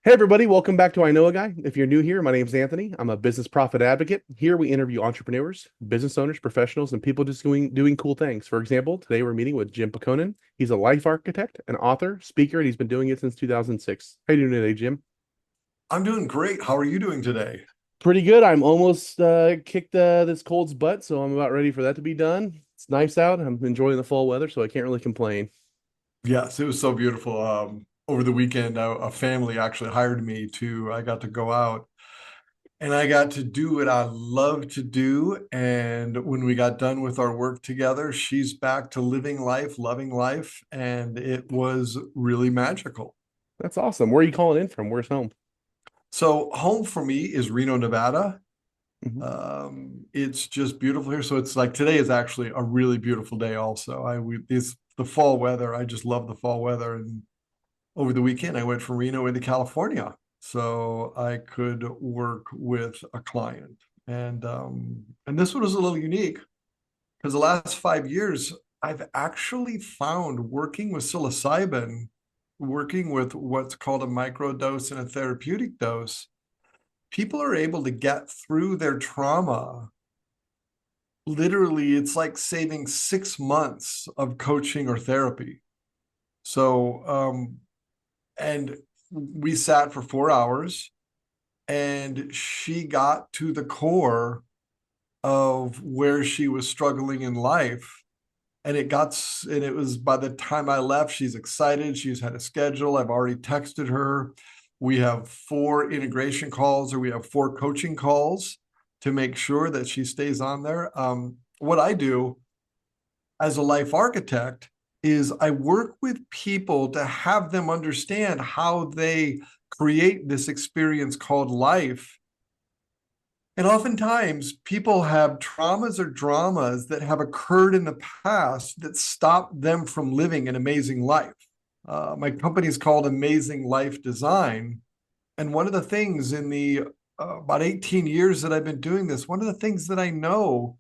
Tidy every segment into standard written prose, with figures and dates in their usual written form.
Hey everybody, welcome back to I Know a Guy. If you're new here, my name's Anthony. I'm a business profit advocate. Here we interview entrepreneurs, business owners, professionals, and people just doing cool things. For example, today we're meeting with Jim Pehkonen. He's a life architect, an author, speaker, and he's been doing it since 2006. How you doing today, Jim? I'm doing great. How are you doing today? Pretty good. I'm almost kicked this cold's butt, so I'm about ready for that to be done. It's nice out. I'm enjoying the fall weather, so I can't really complain. Yes, it was so beautiful. Over the weekend, a family actually hired me I got to go out and I got to do what I love to do. And when we got done with our work together, she's back to living life, loving life, and it was really magical. That's awesome. Where are you calling in from? Where's home? So home for me is Reno, Nevada. Mhm. It's just beautiful here. So it's like today is actually a really beautiful day also. It's the fall weather. I just love the fall weather. And over the weekend, I went from Reno into California so I could work with a client. And this one was a little unique because the last 5 years, I've actually found working with psilocybin, working with what's called a microdose and a therapeutic dose, people are able to get through their trauma. Literally, it's like saving 6 months of coaching or therapy. So, and we sat for 4 hours and she got to the core of where she was struggling in life. And it was by the time I left, she's excited. She's had a schedule. I've already texted her. We have 4 integration calls or we have 4 coaching calls to make sure that she stays on there. What I do as a life architect is I work with people to have them understand how they create this experience called life. And oftentimes people have traumas or dramas that have occurred in the past that stop them from living an amazing life. My company is called Amazing Life Design. And one of the things in the about 18 years that I've been doing this, one of the things that I know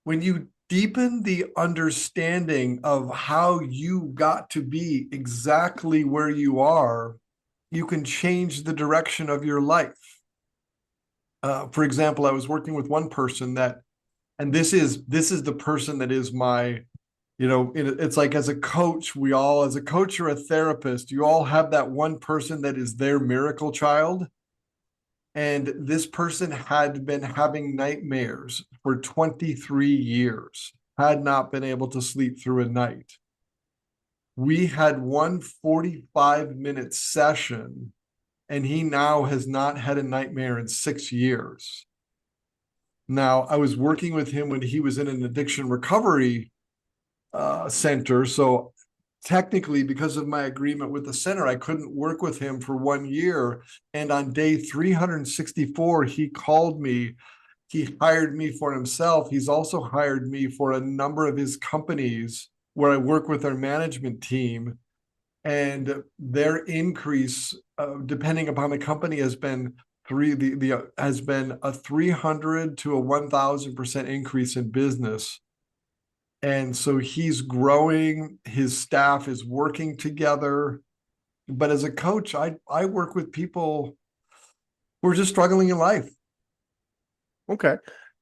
when you deepen the understanding of how you got to be exactly where you are, you can change the direction of your life. For example, I was working with one person that, and this is the person that is my, it's like as a coach, we all, as a coach or a therapist, you all have that one person that is their miracle child. And this person had been having nightmares for 23 years, had not been able to sleep through a night. We had one 45-minute session, and he now has not had a nightmare in 6 years. Now, I was working with him when he was in an addiction recovery center. So technically, because of my agreement with the center, I couldn't work with him for 1 year. And on day 364, he called me. He hired me for himself. He's also hired me for a number of his companies where I work with their management team. And their increase, depending upon the company, has been has been a 300 to a 1,000% increase in business. And so he's growing, his staff is working together. But as a coach, I work with people who are just struggling in life. Okay.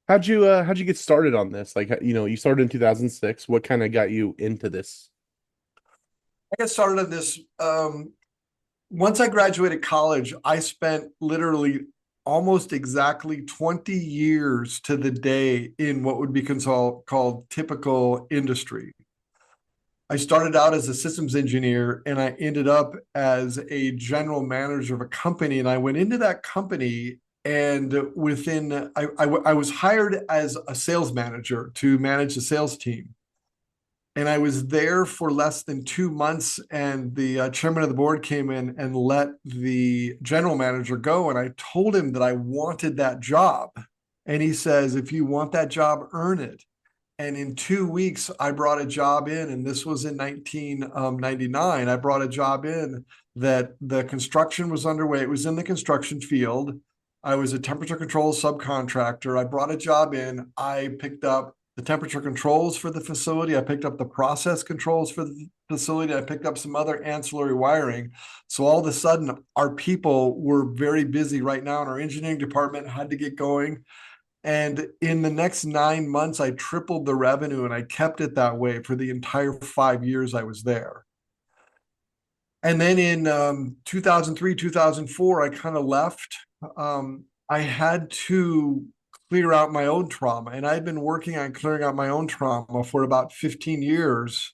How'd you get started on this? Like, you started in 2006. What kind of got you into this? I got started on this. Once I graduated college, I spent literally almost exactly 20 years to the day in what would be called typical industry. I started out as a systems engineer and I ended up as a general manager of a company. And I went into that company and I was hired as a sales manager to manage the sales team. And I was there for less than 2 months. And the chairman of the board came in and let the general manager go. And I told him that I wanted that job. And he says, if you want that job, earn it. And in 2 weeks, I brought a job in, and this was in 1999. I brought a job in that the construction was underway. It was in the construction field. I was a temperature control subcontractor. I brought a job in. I picked up the temperature controls for the facility. I picked up the process controls for the facility. I picked up some other ancillary wiring. So all of a sudden, our people were very busy right now, and our engineering department had to get going. And in the next 9 months, I tripled the revenue, and I kept it that way for the entire 5 years I was there. And then in 2003, 2004, I kind of left. I had to clear out my own trauma, and I'd been working on clearing out my own trauma for about 15 years.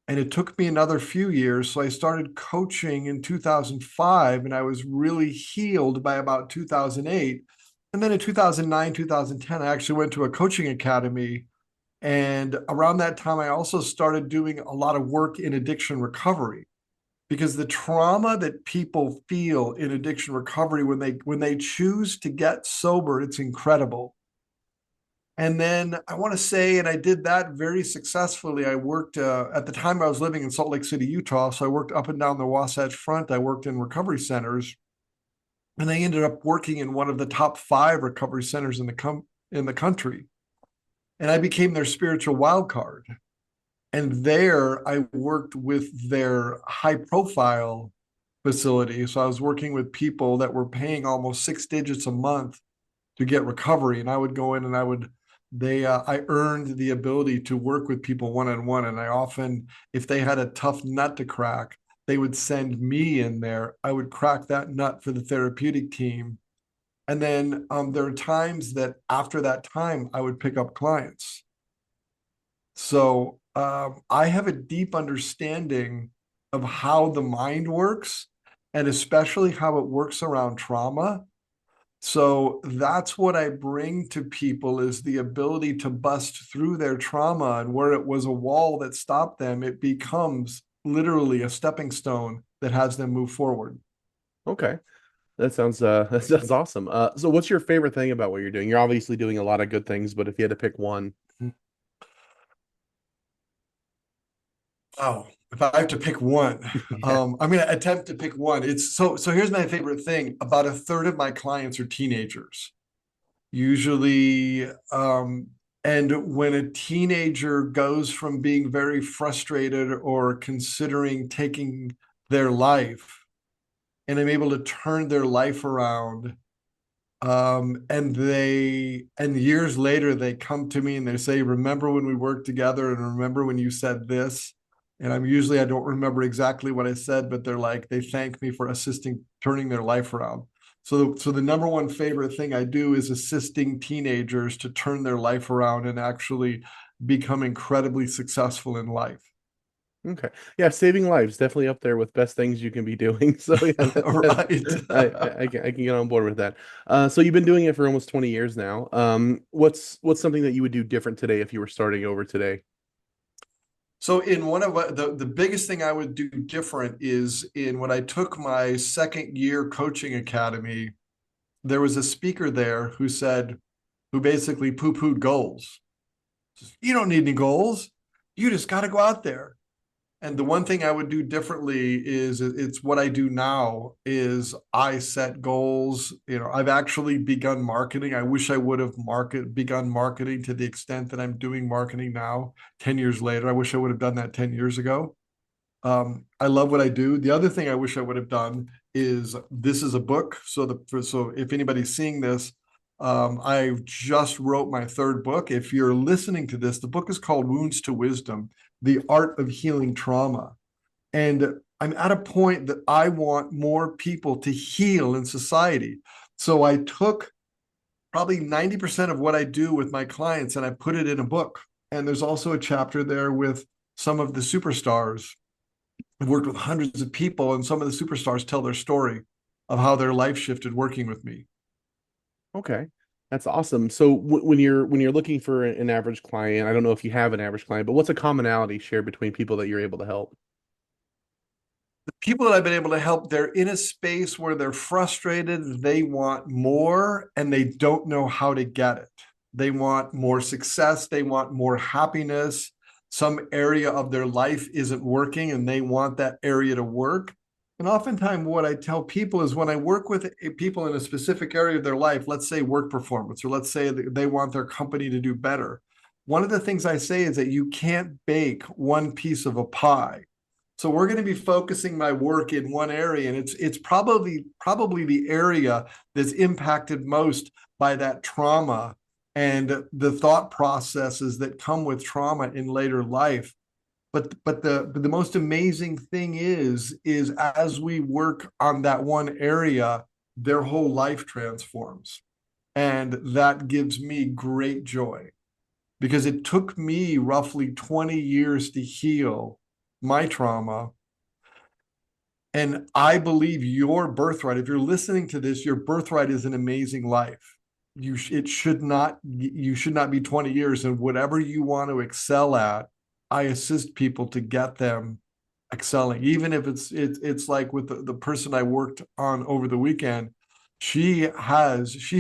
And it took me another few years. So I started coaching in 2005, and I was really healed by about 2008. And then in 2009, 2010, I actually went to a coaching academy. And around that time, I also started doing a lot of work in addiction recovery, because the trauma that people feel in addiction recovery when they choose to get sober, it's incredible. And then I want to say, and I did that very successfully. I worked at the time I was living in Salt Lake City, Utah. So I worked up and down the Wasatch Front. I worked in recovery centers, and I ended up working in one of the top 5 recovery centers in the country. And I became their spiritual wild card. And there I worked with their high profile facility. So I was working with people that were paying almost 6 digits a month to get recovery. And I would go in and I earned the ability to work with people one-on-one. And I often, if they had a tough nut to crack, they would send me in there. I would crack that nut for the therapeutic team. And then there are times that after that time, I would pick up clients. So I have a deep understanding of how the mind works, and especially how it works around trauma. So that's what I bring to people, is the ability to bust through their trauma, and where it was a wall that stopped them, it becomes literally a stepping stone that has them move forward. Okay. That sounds awesome. So what's your favorite thing about what you're doing? You're obviously doing a lot of good things, but if you had to pick one. Oh, if I have to pick one, Yeah. I'm going to attempt to pick one. It's so here's my favorite thing. About a third of my clients are teenagers, usually. And when a teenager goes from being very frustrated or considering taking their life, and I'm able to turn their life around, and years later they come to me and they say, remember when we worked together, and remember when you said this? And I don't remember exactly what I said, but they thank me for assisting turning their life around. So the number one favorite thing I do is assisting teenagers to turn their life around and actually become incredibly successful in life. Okay. Yeah, saving lives definitely up there with best things you can be doing. So yeah, Right. I can get on board with that. So you've been doing it for almost 20 years now. What's something that you would do different today if you were starting over today? So in one of the biggest thing I would do different is in when I took my second year coaching academy, there was a speaker there who basically poo-pooed goals. You don't need any goals. You just got to go out there. And the one thing I would do differently is, it's what I do now, is I set goals. I've actually begun marketing. I wish I would have begun marketing to the extent that I'm doing marketing now, 10 years later. I wish I would have done that 10 years ago. I love what I do. The other thing I wish I would have done is, this is a book. So if anybody's seeing this, I just wrote my third book. If you're listening to this, the book is called Wounds to Wisdom: The Art of Healing Trauma. And I'm at a point that I want more people to heal in society. So I took probably 90% of what I do with my clients and I put it in a book. And there's also a chapter there with some of the superstars. I've worked with hundreds of people, and some of the superstars tell their story of how their life shifted working with me. Okay. That's awesome. So when you're looking for an average client, I don't know if you have an average client, but what's a commonality shared between people that you're able to help? The people that I've been able to help, they're in a space where they're frustrated, they want more, and they don't know how to get it. They want more success, they want more happiness. Some area of their life isn't working, and they want that area to work. And oftentimes, what I tell people is, when I work with people in a specific area of their life, let's say work performance, or let's say they want their company to do better, one of the things I say is that you can't bake one piece of a pie. So we're going to be focusing my work in one area, and it's probably the area that's impacted most by that trauma and the thought processes that come with trauma in later life. But the most amazing thing is as we work on that one area, their whole life transforms. And that gives me great joy because it took me roughly 20 years to heal my trauma. And I believe your birthright, if you're listening to this, your birthright is an amazing life. It should not, you should not be 20 years, and whatever you want to excel at, I assist people to get them excelling. Even if it's like with the person I worked on over the weekend, she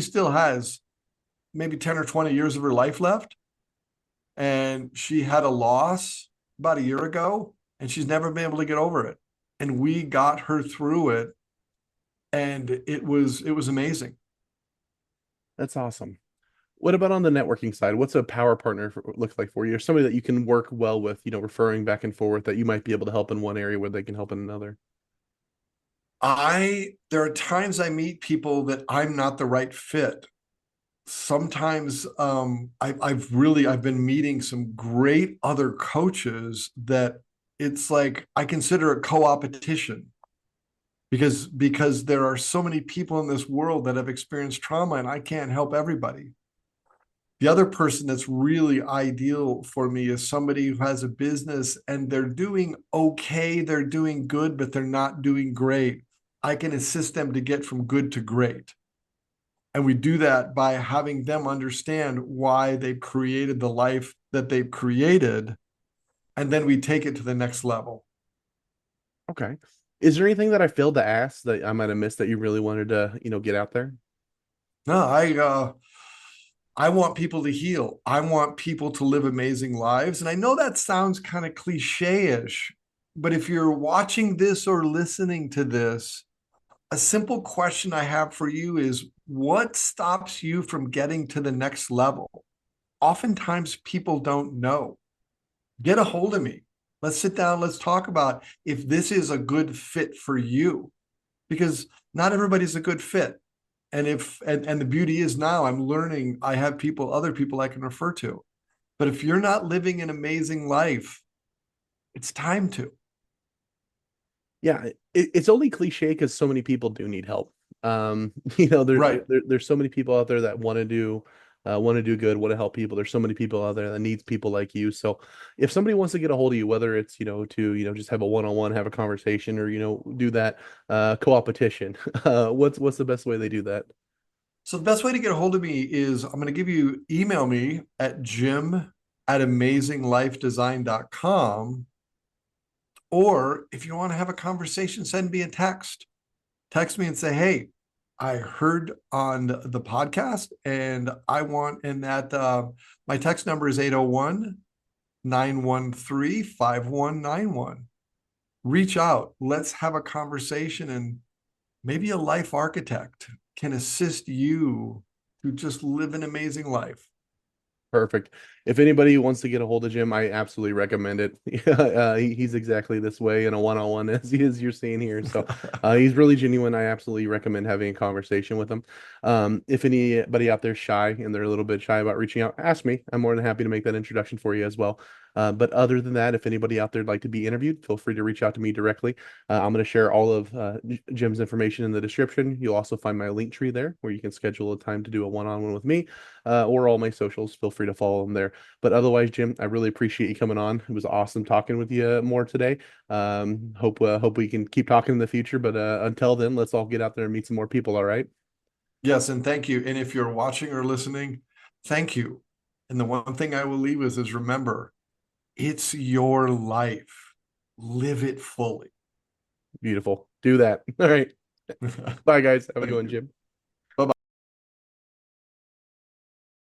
still has maybe 10 or 20 years of her life left. And she had a loss about a year ago, and she's never been able to get over it. And we got her through it, and it was amazing. That's awesome. What about on the networking side? What's a power partner look like for you, or somebody that you can work well with, referring back and forth that you might be able to help in one area where they can help in another? There are times I meet people that I'm not the right fit. Sometimes I've been meeting some great other coaches that it's like I consider it co-opetition because there are so many people in this world that have experienced trauma, and I can't help everybody. The other person that's really ideal for me is somebody who has a business and they're doing okay, they're doing good, but they're not doing great. I can assist them to get from good to great. And we do that by having them understand why they've created the life that they've created. And then we take it to the next level. Okay. Is there anything that I failed to ask that I might have missed that you really wanted to, get out there? No, I want people to heal. I want people to live amazing lives. And I know that sounds kind of cliche-ish, but if you're watching this or listening to this, a simple question I have for you is what stops you from getting to the next level? Oftentimes people don't know. Get a hold of me. Let's sit down. Let's talk about if this is a good fit for you, because not everybody's a good fit. And the beauty is now I'm learning, I have other people I can refer to. But if you're not living an amazing life, it's time to. Yeah, it's only cliche because so many people do need help. Right. There's so many people out there that want to do good, want to help people. There's so many people out there that needs people like you. So if somebody wants to get a hold of you, whether it's to just have a one-on-one, have a conversation, or do that co-opetition, what's the best way they do that? So the best way to get a hold of me is I'm going to give you email me at jim@amazinglifedesign.com. Or if you want to have a conversation, send me a text. Text me and say, hey, I heard on the podcast and I want, and that my text number is 801-913-5191. Reach out. Let's have a conversation, and maybe a life architect can assist you to just live an amazing life. Perfect. If anybody wants to get a hold of Jim, I absolutely recommend it. He's exactly this way in a one-on-one as you're seeing here. So he's really genuine. I absolutely recommend having a conversation with him. If anybody out there shy and they're a little bit shy about reaching out, ask me. I'm more than happy to make that introduction for you as well. But other than that, if anybody out there would like to be interviewed, feel free to reach out to me directly. I'm going to share all of Jim's information in the description. You'll also find my link tree there where you can schedule a time to do a one-on-one with me, or all my socials. Feel free to follow them there. But otherwise, Jim, I really appreciate you coming on. It was awesome talking with you more today. Hope we can keep talking in the future. But until then, let's all get out there and meet some more people. All right. Yes, and thank you. And if you're watching or listening, thank you. And the one thing I will leave with is remember, it's your life. Live it fully. Beautiful. Do that. All right. Bye, guys. Have a good Thank one, you. Jim.